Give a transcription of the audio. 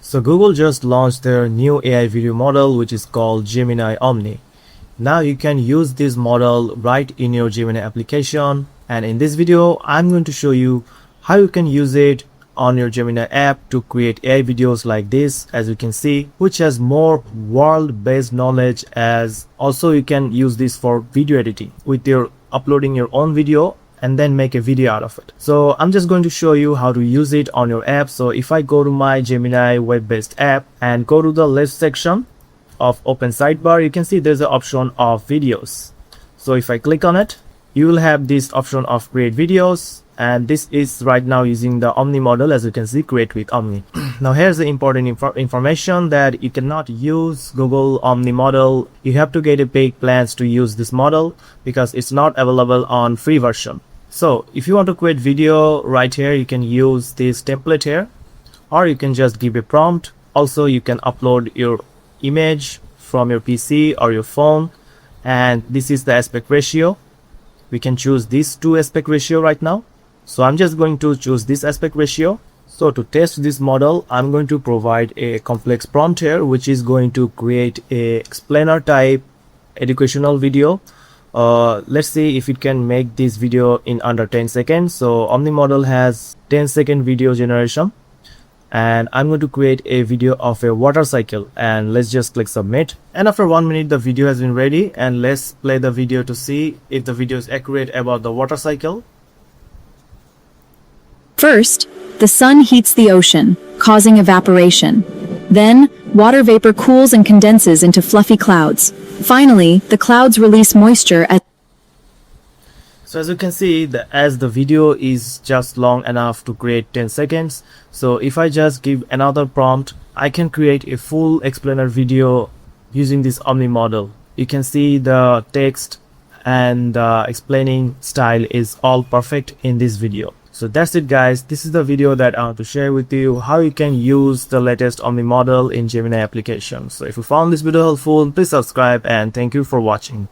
So Google just launched their new AI video model, which is called Gemini Omni. Now you can use this model right in your Gemini application, and in this video I'm going to show you how you can use it on your Gemini app to create AI videos like this, as you can see, which has more world-based knowledge. As also you can use this for video editing with your uploading your own video and then make a video out of it. So I'm just going to show you how to use it on your app. So if I go to my Gemini web-based app and go to the left section of open sidebar, you can see there's an option of videos. So if I click on it, you will have this option of create videos, and this is right now using the Omni model, as you can see, create with Omni. Now here's the important information that you cannot use Google Omni model. You have to get a paid plans to use this model because it's not available on free version. So if you want to create video right here, you can use this template here, or you can just give a prompt. Also you can upload your image from your PC or your phone, and this is the aspect ratio. We can choose this 2 aspect ratio right now. So I'm just going to choose this aspect ratio. So to test this model, I'm going to provide a complex prompt here, which is going to create a explainer type educational video. Let's see if it can make this video in under 10 seconds. So Omni model has 10-second video generation, and I'm going to create a video of a water cycle, and let's just click submit. And after 1 minute the video has been ready, and let's play the video to see if the video is accurate about the water cycle. First, the sun heats the ocean, causing evaporation. Then, water vapor cools and condenses into fluffy clouds. Finally, the clouds release moisture as... So as you can see, as the video is just long enough to create 10 seconds. So if I just give another prompt, I can create a full explainer video using this Omni model. You can see the text and the explaining style is all perfect in this video. So that's it guys, this is the video that I want to share with you, how you can use the latest Omni model in Gemini application. So if you found this video helpful, please subscribe, and thank you for watching.